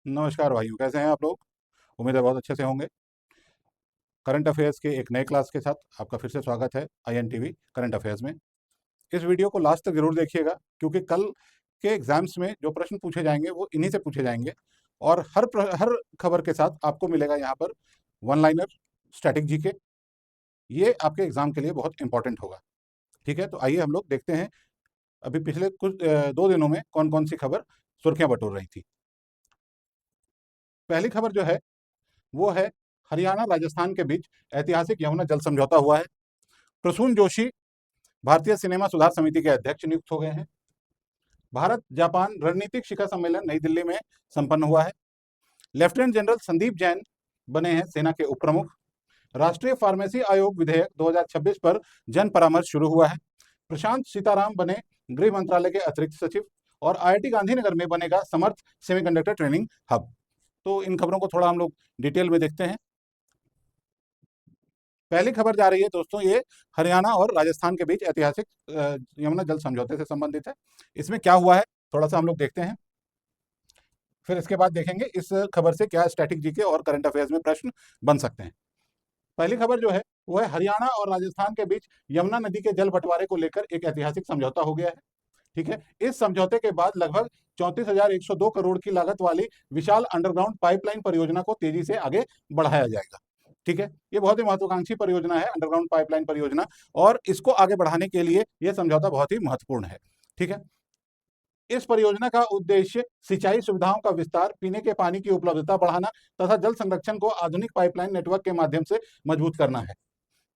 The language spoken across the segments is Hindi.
नमस्कार भाइयों, कैसे हैं आप लोग। उम्मीद है बहुत अच्छे से होंगे। करंट अफेयर्स के एक नए क्लास के साथ आपका फिर से स्वागत है INTV करंट अफेयर्स में। इस वीडियो को लास्ट तक जरूर देखिएगा, क्योंकि कल के एग्जाम्स में जो प्रश्न पूछे जाएंगे वो इन्हीं से पूछे जाएंगे। और हर खबर के साथ आपको मिलेगा यहाँ पर वन लाइनर, स्टैटिक जीके। ये आपके एग्जाम के लिए बहुत इंपॉर्टेंट होगा। ठीक है, तो आइए हम लोग देखते हैं अभी पिछले कुछ 2 दिनों में कौन कौन सी खबर सुर्खियां बटोर रही थी। पहली खबर जो है वो है, हरियाणा राजस्थान के बीच ऐतिहासिक यमुना जल समझौता हुआ है। प्रसून जोशी भारतीय सिनेमा सुधार समिति के अध्यक्ष नियुक्त हो गए हैं। भारत जापान रणनीतिक शिखर सम्मेलन नई दिल्ली में संपन्न हुआ है। लेफ्टिनेंट जनरल संदीप जैन बने हैं सेना के उप प्रमुख। राष्ट्रीय फार्मेसी आयोग विधेयक 2026 पर जन परामर्श शुरू हुआ है। प्रशांत सीताराम बने गृह मंत्रालय के अतिरिक्त सचिव। और IIT गांधीनगर में बनेगा समर्थ सेमीकंडक्टर ट्रेनिंग हब। तो इन खबरों को थोड़ा हम लोग डिटेल में देखते हैं। पहली खबर जा रही है दोस्तों, ये हरियाणा और राजस्थान के बीच ऐतिहासिक यमुना जल समझौते से संबंधित है। इसमें क्या हुआ है थोड़ा सा हम लोग देखते हैं, फिर इसके बाद देखेंगे इस खबर से क्या स्टैटिक जीके और करंट अफेयर्स में प्रश्न बन सकते हैं। पहली खबर जो है वो है, हरियाणा और राजस्थान के बीच यमुना नदी के जल बंटवारे को लेकर एक ऐतिहासिक समझौता हो गया है। ठीक है, इस समझौते के बाद लगभग 34,102 करोड़ की लागत वाली विशाल अंडरग्राउंड पाइपलाइन परियोजना को तेजी से आगे बढ़ाया जाएगा। ठीक है, ये बहुत ही महत्वाकांक्षी परियोजना है, अंडरग्राउंड पाइपलाइन परियोजना, और इसको आगे बढ़ाने के लिए यह समझौता बहुत ही महत्वपूर्ण है। ठीक है, इस परियोजना का उद्देश्य सिंचाई सुविधाओं का विस्तार, पीने के पानी की उपलब्धता बढ़ाना तथा जल संरक्षण को आधुनिक पाइपलाइन नेटवर्क के माध्यम से मजबूत करना है।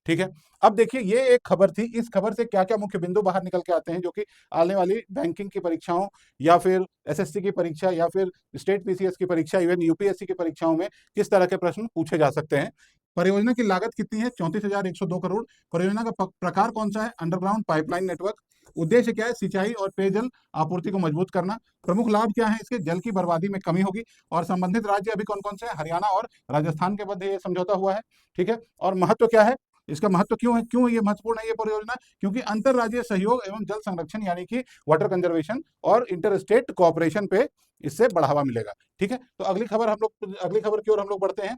ठीक है, अब देखिए ये एक खबर थी। इस खबर से क्या क्या मुख्य बिंदु बाहर निकल के आते हैं, जो कि आने वाली बैंकिंग की परीक्षाओं या फिर SSC की परीक्षा या फिर स्टेट PCS की परीक्षा, इवन UPSC की परीक्षाओं में किस तरह के प्रश्न पूछे जा सकते हैं। परियोजना की लागत कितनी है? 34,102 करोड़। परियोजना का प्रकार कौन सा है? Underground pipeline network. उद्देश्य क्या है? सिंचाई और पेयजल आपूर्ति को मजबूत करना। प्रमुख लाभ क्या है इसके? जल की बर्बादी में कमी होगी। और संबंधित राज्य अभी कौन कौन से हैं? हरियाणा और राजस्थान के मध्य ये समझौता हुआ है। ठीक है, और महत्व क्या है इसका? महत्व क्यों ये महत्वपूर्ण है ये परियोजना? क्योंकि अंतरराज्यीय सहयोग एवं जल संरक्षण यानी कि वाटर कंजर्वेशन और इंटर स्टेट कोऑपरेशन पे इससे बढ़ावा मिलेगा। ठीक है, तो अगली खबर की ओर हम लोग बढ़ते हैं।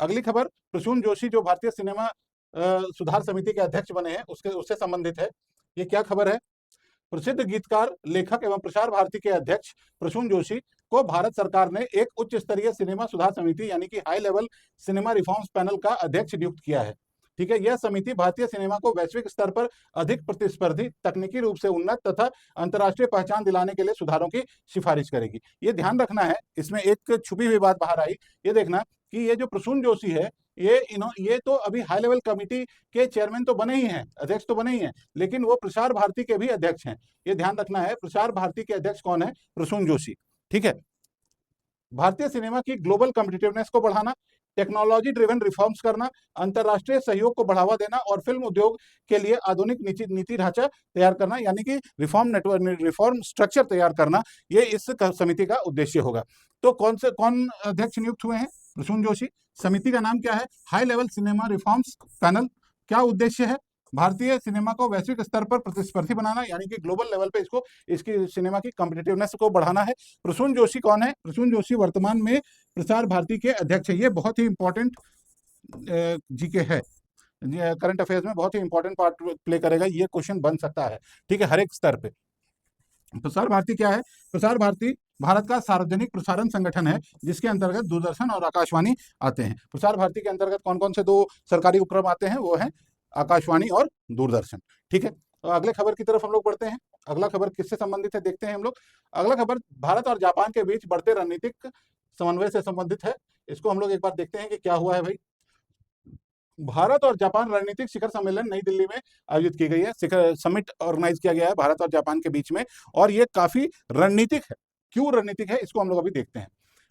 अगली खबर, प्रसून जोशी जो भारतीय सिनेमा सुधार समिति के अध्यक्ष बने हैं उससे संबंधित है। ये क्या खबर है? प्रसिद्ध गीतकार, लेखक एवं प्रसार भारती के अध्यक्ष प्रसून जोशी को भारत सरकार ने एक उच्च स्तरीय सिनेमा सुधार समिति यानी कि high level cinema reforms panel का अध्यक्ष नियुक्त किया है। ठीक है, यह समिति भारतीय सिनेमा को वैश्विक स्तर पर अधिक प्रतिस्पर्धी, तकनीकी रूप से उन्नत तथा अंतर्राष्ट्रीय पहचान दिलाने के लिए सुधारों की सिफारिश करेगी। ये ध्यान रखना है, इसमें एक छुपी हुई बात बाहर आई। ये देखना कि ये जो प्रसून जोशी है, ये तो अभी हाई लेवल कमिटी के चेयरमैन तो बने ही हैं, अध्यक्ष तो बने ही हैं, लेकिन वो प्रसार भारती के भी अध्यक्ष हैं। ये ध्यान रखना है, प्रसार भारती के अध्यक्ष कौन है? प्रसून जोशी। ठीक है, भारतीय सिनेमा की ग्लोबल कॉम्पिटिटिवनेस को बढ़ाना, टेक्नोलॉजी ड्रिवन रिफॉर्म्स करना, अंतर्राष्ट्रीय सहयोग को बढ़ावा देना और फिल्म उद्योग के लिए आधुनिक नीति ढांचा तैयार करना यानी कि रिफॉर्म स्ट्रक्चर तैयार करना, ये इस समिति का उद्देश्य होगा। तो कौन अध्यक्ष नियुक्त हुए हैं? प्रसून जोशी। समिति का नाम क्या है? High level cinema reforms panel. क्या उद्देश्य है? भारतीय सिनेमा को वैश्विक स्तर पर प्रतिस्पर्धी बनाना यानी कि ग्लोबल लेवल पे इसकी सिनेमा की कॉम्पिटिटिवनेस को बढ़ाना है। प्रसून जोशी कौन है? प्रसून जोशी वर्तमान में प्रसार भारती के अध्यक्ष है। ये बहुत ही इंपॉर्टेंट जीके है, करंट अफेयर्स में बहुत ही इंपॉर्टेंट पार्ट प्ले करेगा। ये क्वेश्चन बन सकता है, ठीक है, हर एक स्तर पे। प्रसार भारती क्या है? प्रसार भारती भारत का सार्वजनिक प्रसारण संगठन है, जिसके अंतर्गत दूरदर्शन और आकाशवाणी आते हैं। प्रसार भारती के अंतर्गत कौन कौन से 2 सरकारी उपक्रम आते हैं? वो है आकाशवाणी और दूरदर्शन। ठीक है, तो अगले खबर की तरफ हम लोग बढ़ते हैं। अगला खबर किससे संबंधित है देखते हैं हम लोग। अगला खबर भारत और जापान के बीच बढ़ते रणनीतिक समन्वय से संबंधित है। इसको हम लोग एक बार देखते हैं कि क्या हुआ है भाई। भारत और जापान रणनीतिक शिखर सम्मेलन नई दिल्ली में आयोजित की गई है। शिखर समिट ऑर्गेनाइज किया गया है भारत और जापान के बीच में, और ये काफी रणनीतिक है। क्यों रणनीतिक है इसको हम लोग अभी देखते हैं।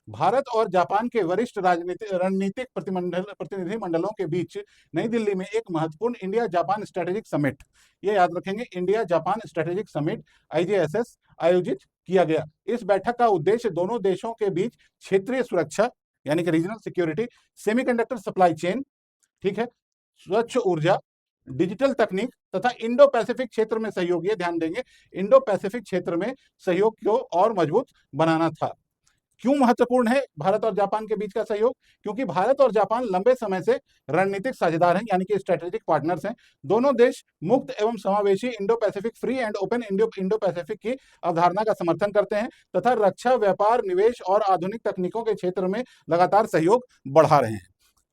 भारत और जापान के वरिष्ठ रणनीतिक प्रतिनिधि मंडलों के बीच नई दिल्ली में एक महत्वपूर्ण इंडिया जापान स्ट्रेटेजिक समिट, ये याद रखेंगे, India Japan strategic summit IJSS आयोजित किया गया। इस बैठक का उद्देश्य दोनों देशों के बीच क्षेत्रीय सुरक्षा यानी कि regional security, semiconductor supply chain, ठीक है, स्वच्छ ऊर्जा, डिजिटल तकनीक तथा इंडो पैसिफिक क्षेत्र में सहयोग, ये ध्यान देंगे, इंडो पैसिफिक क्षेत्र में सहयोग को और मजबूत बनाना था। क्यों महत्वपूर्ण है भारत और जापान के बीच का सहयोग? क्योंकि भारत और जापान लंबे समय से रणनीतिक साझेदार हैं, यानी कि स्ट्रेटेजिक पार्टनर्स हैं। दोनों देश मुक्त एवं समावेशी Indo Pacific free and open Indo Pacific की अवधारणा का समर्थन करते हैं तथा रक्षा, व्यापार, निवेश और आधुनिक तकनीकों के क्षेत्र में लगातार सहयोग बढ़ा रहे हैं।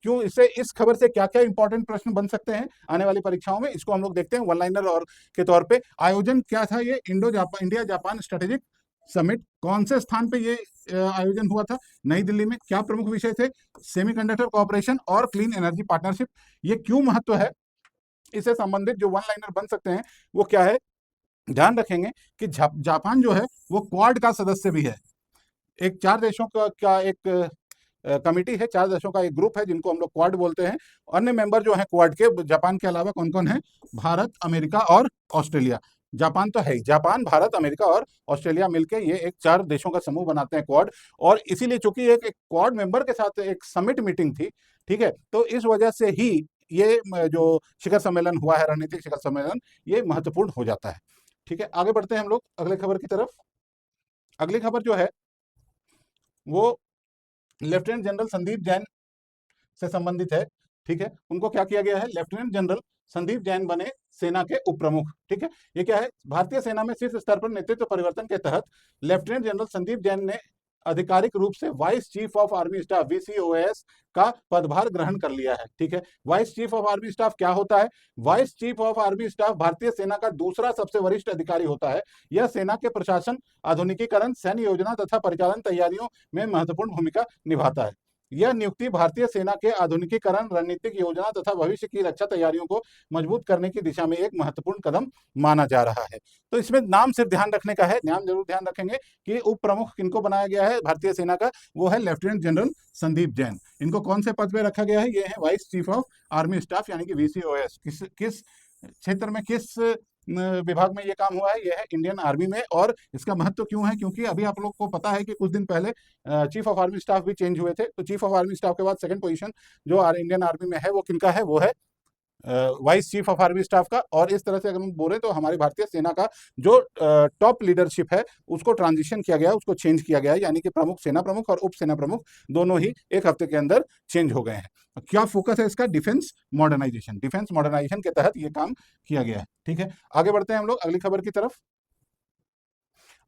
क्यों इससे इस खबर से क्या क्या इंपॉर्टेंट प्रश्न बन सकते हैं आने वाली परीक्षाओं में, इसको हम लोग देखते हैं वन लाइनर और के तौर पे। आयोजन क्या था? ये इंडिया जापान स्ट्रेटेजिक समिट। कौन से स्थान पे ये आयोजन हुआ था? नई दिल्ली में। क्या प्रमुख विषय थे? सेमीकंडक्टर कोऑपरेशन और क्लीन एनर्जी पार्टनरशिप। ये क्यों महत्व है, इससे संबंधित जो वन लाइनर बन सकते हैं वो क्या है? ध्यान रखेंगे कि जापान जो है वो क्वाड का सदस्य भी है। एक 4 देशों का एक कमिटी है, 4 देशों का एक ग्रुप है जिनको हम लोग क्वाड बोलते हैं। अन्य मेंबर जो हैं क्वाड के जापान के अलावा कौन कौन है? भारत, अमेरिका और ऑस्ट्रेलिया। जापान तो है ही, जापान, भारत, अमेरिका और ऑस्ट्रेलिया मिलके ये एक 4 देशों का समूह बनाते हैं क्वाड। और इसीलिए चूंकि एक क्वाड मेंबर के साथ एक समिट मीटिंग थी, ठीक है, तो इस वजह से ही ये जो शिखर सम्मेलन हुआ है, रणनीतिक शिखर सम्मेलन, ये महत्वपूर्ण हो जाता है। ठीक है, आगे बढ़ते हैं हम लोग अगले खबर की तरफ। अगली खबर जो है वो लेफ्टिनेंट जनरल संदीप जैन से संबंधित है। ठीक है, उनको क्या किया गया है? लेफ्टिनेंट जनरल संदीप जैन बने सेना के उप प्रमुख। ठीक है, ये क्या है? भारतीय सेना में शीर्ष स्तर पर नेतृत्व परिवर्तन के तहत लेफ्टिनेंट जनरल संदीप जैन ने आधिकारिक रूप से vice chief of army staff VCOAS का पदभार ग्रहण कर लिया है। ठीक है, vice chief of army staff क्या होता है? Vice chief of army staff भारतीय सेना का दूसरा सबसे वरिष्ठ अधिकारी होता है। यह सेना के प्रशासन, आधुनिकीकरण, सैन्य योजना तथा परिचालन तैयारियों में महत्वपूर्ण भूमिका निभाता है। यह नियुक्ति भारतीय सेना के आधुनिकीकरण, रणनीतिक योजना तथा भविष्य की रक्षा तैयारियों को मजबूत करने की दिशा में एक महत्वपूर्ण कदम माना जा रहा है। तो इसमें नाम सिर्फ ध्यान रखने का है, नाम जरूर ध्यान रखेंगे कि उप प्रमुख किनको बनाया गया है भारतीय सेना का? वो है लेफ्टिनेंट जनरल संदीप जैन। इनको कौन से पद पे रखा गया है? ये है vice chief of army staff यानी कि वीसीओएस। किस क्षेत्र में, किस विभाग में ये काम हुआ है? ये है इंडियन आर्मी में। और इसका महत्व क्यों है? क्योंकि अभी आप लोग को पता है कि कुछ दिन पहले चीफ ऑफ आर्मी स्टाफ भी चेंज हुए थे। तो चीफ ऑफ आर्मी स्टाफ के बाद सेकंड पोजीशन जो इंडियन आर्मी में है वो किनका है? वो है vice chief of army staff का। और इस तरह से अगर हम बोले तो हमारी भारतीय सेना का जो टॉप लीडरशिप है उसको ट्रांजिशन किया गया, उसको चेंज किया गया है, यानी कि प्रमुख, सेना प्रमुख और उप सेना प्रमुख दोनों ही एक हफ्ते के अंदर चेंज हो गए हैं। क्या फोकस है इसका? Defence modernisation. डिफेंस मॉडर्नाइजेशन के तहत ये काम किया गया है। ठीक है, आगे बढ़ते हैं हम लोग अगली खबर की तरफ।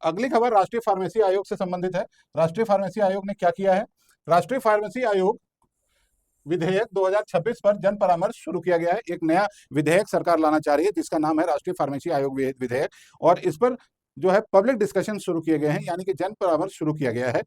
अगली खबर राष्ट्रीय फार्मेसी आयोग से संबंधित है। राष्ट्रीय फार्मेसी आयोग ने क्या किया है? राष्ट्रीय फार्मेसी आयोग विधेयक 2026 पर जन परामर्श शुरू किया गया है। एक नया विधेयक सरकार लाना चाह रही है जिसका नाम है राष्ट्रीय फार्मेसी आयोग विधेयक। और इस पर जो है पब्लिक डिस्कशन शुरू किए गए हैं, यानी कि जन परामर्श शुरू किया गया है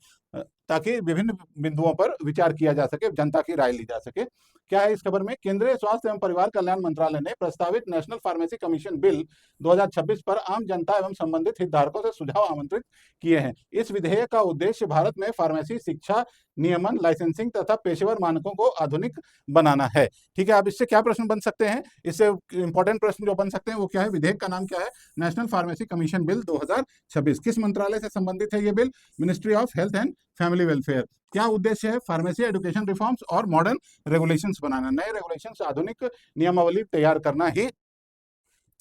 ताकि विभिन्न बिंदुओं पर विचार किया जा सके, जनता की राय ली जा सके। क्या है इस खबर में? केंद्रीय स्वास्थ्य एवं परिवार कल्याण मंत्रालय ने प्रस्तावित नेशनल फार्मेसी कमीशन बिल 2026 पर आम जनता एवं संबंधित हितधारकों से सुझाव आमंत्रित किए हैं। इस विधेयक का उद्देश्य भारत में फार्मेसी शिक्षा, नियमन, लाइसेंसिंग तथा पेशेवर मानकों को आधुनिक बनाना है। ठीक है, अब इससे क्या प्रश्न बन सकते हैं? इससे इंपॉर्टेंट प्रश्न जो बन सकते हैं वो क्या है? विधेयक का नाम क्या है? National pharmacy commission bill 2026। किस मंत्रालय से संबंधित है ये bill? Ministry of health and family welfare. क्या उद्देश्य है? फार्मेसी एजुकेशन रिफॉर्म्स और मॉडर्न रेगुलेशंस बनाना, नए रेगुलेशंस, आधुनिक नियमावली तैयार करना ही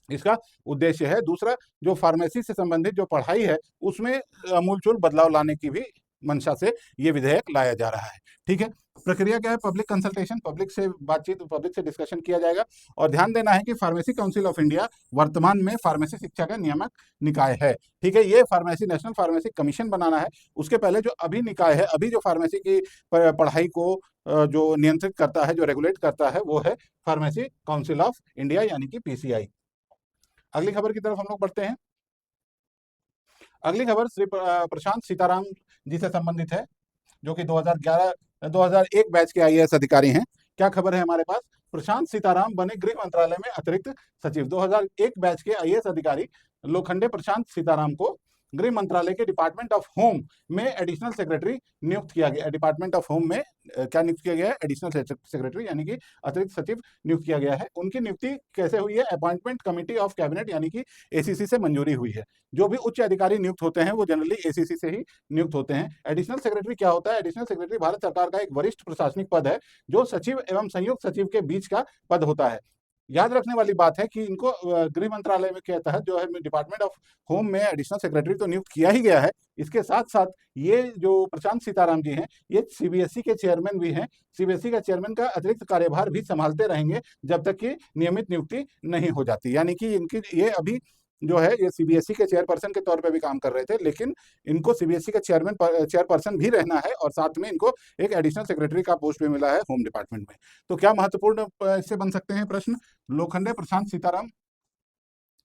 इसका उद्देश्य है। दूसरा, जो फार्मेसी से संबंधित जो पढ़ाई है उसमें आमूलचूल बदलाव लाने की भी मंशा से ये विधेयक लाया जा रहा है। ठीक है, प्रक्रिया क्या है? पब्लिक कंसल्टेशन, पब्लिक से बातचीत, पब्लिक से डिस्कशन किया जाएगा। और ध्यान देना है कि फार्मेसी काउंसिल ऑफ इंडिया वर्तमान में फार्मेसी शिक्षा का नियामक निकाय है। ठीक है, ये फार्मेसी, नेशनल फार्मेसी कमीशन बनाना है। उसके पहले जो अभी निकाय है, अभी जो फार्मेसी की पढ़ाई को जो नियंत्रित करता है, जो रेगुलेट करता है, वो है फार्मेसी काउंसिल ऑफ इंडिया यानी कि पीसीआई। अगली खबर की तरफ हम लोग बढ़ते हैं। अगली खबर श्री प्रशांत सीताराम जी से संबंधित है, जो कि 2001 बैच के आईएएस अधिकारी हैं। क्या खबर है हमारे पास? प्रशांत सीताराम बने गृह मंत्रालय में अतिरिक्त सचिव। 2001 बैच के आईएएस अधिकारी लोखंडे प्रशांत सीताराम को गृह मंत्रालय के डिपार्टमेंट ऑफ होम में एडिशनल सेक्रेटरी नियुक्त किया गया। डिपार्टमेंट ऑफ होम में क्या नियुक्त किया गया है? एडिशनल सेक्रेटरी यानी कि अतिरिक्त सचिव नियुक्त किया गया है। उनकी नियुक्ति कैसे हुई है? अपॉइंटमेंट कमिटी ऑफ कैबिनेट यानी कि एसीसी से मंजूरी हुई है। जो भी उच्च अधिकारी नियुक्त होते हैं वो जनरली एसीसी से ही नियुक्त होते हैं। एडिशनल सेक्रेटरी क्या होता है? एडिशनल सेक्रेटरी भारत सरकार का एक वरिष्ठ प्रशासनिक पद है जो सचिव एवं संयुक्त सचिव के बीच का पद होता है। याद रखने वाली बात है कि इनको गृह मंत्रालय में के तहत जो है डिपार्टमेंट ऑफ होम में एडिशनल सेक्रेटरी तो नियुक्त किया ही गया है। इसके साथ साथ ये जो प्रशांत सीताराम जी हैं, ये सीबीएसई के चेयरमैन भी हैं। सीबीएसई का चेयरमैन का अतिरिक्त कार्यभार भी संभालते रहेंगे जब तक कि नियमित नियुक्ति नहीं हो जाती। यानी कि इनकी ये अभी जो है ये सीबीएसई के चेयरपर्सन के तौर पे भी काम कर रहे थे, लेकिन इनको सीबीएसई का चेयरपर्सन भी रहना है और साथ में इनको एक एडिशनल सेक्रेटरी का पोस्ट भी मिला है होम डिपार्टमेंट में। तो क्या महत्वपूर्ण इससे बन सकते हैं प्रश्न? लोखंडे प्रशांत सीताराम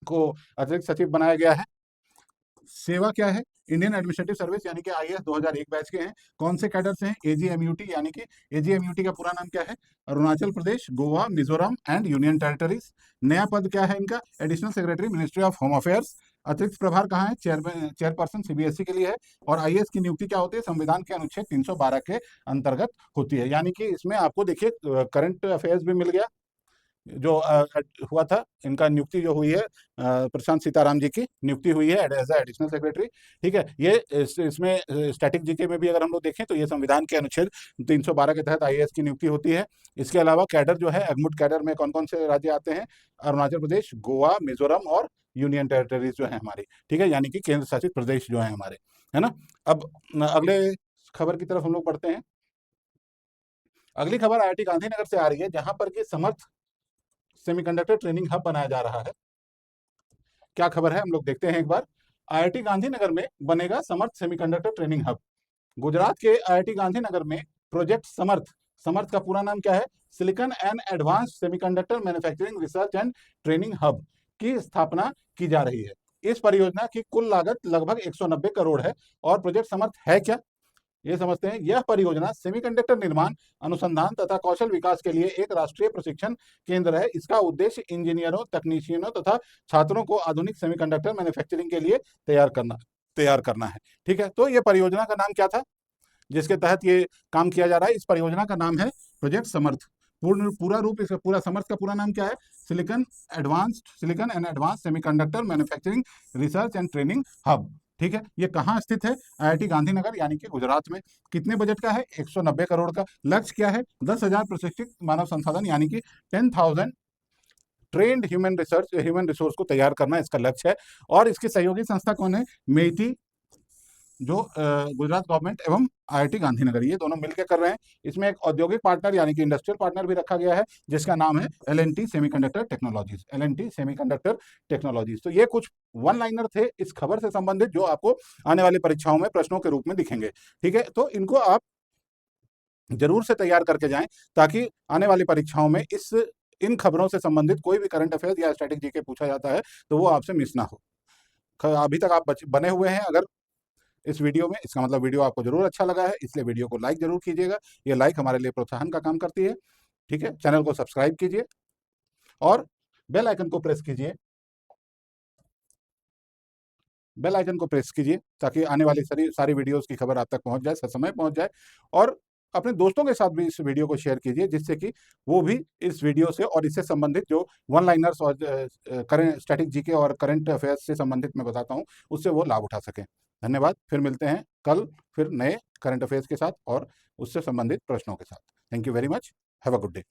को अतिरिक्त सचिव बनाया गया है। सेवा क्या है? इंडियन एडमिनिस्ट्रेटिव सर्विस यानी कि आईएएस 2001 बैच के हैं। कौन से कैडर से हैं? एजीएमयूटी, यानी कि एजीएमयूटी का पूरा नाम क्या है? Arunachal Pradesh, Goa, Mizoram and union territories. नया पद क्या है इनका? Additional secretary, ministry of home affairs. अतिरिक्त प्रभार कहाँ है? चेयरपर्सन सीबीएसई के लिए है। और आईएएस की नियुक्ति क्या होती है? संविधान के अनुच्छेद 312 के अंतर्गत होती है। यानी कि इसमें आपको देखिए करंट अफेयर्स भी मिल गया जो हुआ था। इनका नियुक्ति जो हुई है प्रशांत सीताराम जी की नियुक्ति हुई है एज एडिशनल सेक्रेटरी। ठीक है, ये इसमें स्टैटिक जीके में भी अगर हम लोग देखें तो ये संविधान के अनुच्छेद 312 के तहत आईएएस की नियुक्ति होती है। इसके अलावा कैडर जो है, एगमुट कैडर में कौन कौन से राज्य आते हैं? अरुणाचल प्रदेश, गोवा, मिजोरम और यूनियन टेरिटरीज जो है हमारी। ठीक है, यानी कि केंद्र शासित प्रदेश जो है हमारे, है ना। अब अगले खबर की तरफ हम लोग बढ़ते हैं। अगली खबर आईआईटी गांधीनगर से आ रही है, जहां पर कि समर्थ सेमीकंडक्टर ट्रेनिंग हब बनाया जा रहा है। क्या खबर है हम लोग देखते हैं एक बार। आईआईटी गांधीनगर में बनेगा समर्थ सेमीकंडक्टर ट्रेनिंग हब। गुजरात के आईआईटी गांधीनगर में प्रोजेक्ट समर्थ, समर्थ का पूरा नाम क्या है? Silicon and advance semiconductor manufacturing research and training hub की स्थापना की जा रही है। इस परियोजना की कुल लागत लगभग 190 करोड़ है। और प्रोजेक्ट समर्थ है क्या, ये समझते हैं। यह परियोजना सेमीकंडक्टर निर्माण, अनुसंधान तथा कौशल विकास के लिए एक राष्ट्रीय प्रशिक्षण केंद्र है। इसका उद्देश्य इंजीनियरों, तकनीशियनों तथा छात्रों को आधुनिक सेमीकंडक्टर मैन्युफैक्चरिंग के लिए तैयार करना है। ठीक है, तो ये परियोजना का नाम क्या था जिसके तहत ये काम किया जा रहा है? इस परियोजना का नाम है प्रोजेक्ट समर्थ। पूरा रूप, इसका पूरा समर्थ का पूरा नाम क्या है? Silicon and advance semiconductor manufacturing research and training hub. ठीक है, ये कहाँ स्थित है? आईआईटी गांधीनगर यानी कि गुजरात में। कितने बजट का है? 190 करोड़ का। लक्ष्य क्या है? 10,000 प्रशिक्षित मानव संसाधन यानी कि 10,000 ट्रेंड ह्यूमन रिसोर्स को तैयार करना इसका लक्ष्य है। और इसकी सहयोगी संस्था कौन है? मेटी, जो गुजरात गवर्नमेंट एवं आईआईटी गांधीनगर, ये दोनों मिलकर कर रहे हैं। इसमें एक औद्योगिक पार्टनर यानी कि इंडस्ट्रियल पार्टनर भी रखा गया है, जिसका नाम है L&T semiconductor technologies. L&T semiconductor technologies. तो ये कुछ वन लाइनर थे इस खबर से संबंधित, जो आपको आने वाली परीक्षाओं में प्रश्नों के रूप में दिखेंगे। ठीक है, तो इनको आप जरूर से तैयार करके जाएं, ताकि आने वाली परीक्षाओं में इन खबरों से संबंधित कोई भी करंट अफेयर्स या स्टैटिक जीके पूछा जाता है तो वो आपसे मिस ना हो। अभी तक आप बने हुए हैं अगर इस वीडियो में, इसका मतलब वीडियो आपको जरूर अच्छा लगा है, इसलिए वीडियो को लाइक जरूर कीजिएगा। ये लाइक हमारे लिए प्रोत्साहन का काम करती है। ठीक है, चैनल को सब्सक्राइब कीजिए और बेल आइकन को प्रेस कीजिए। बेल आइकन को प्रेस कीजिए ताकि आने वाली सारी वीडियोस की खबर आप तक पहुंच जाए, ससमय पहुंच जाए। और अपने दोस्तों के साथ भी इस वीडियो को शेयर कीजिए, जिससे कि वो भी इस वीडियो से और इससे संबंधित जो वन लाइनर्स और करंट स्टैटिक जीके और करंट अफेयर्स से संबंधित मैं बताता हूँ, उससे वो लाभ उठा सकें। धन्यवाद। फिर मिलते हैं कल, फिर नए करंट अफेयर्स के साथ और उससे संबंधित प्रश्नों के साथ। Thank you very much. Have a good day.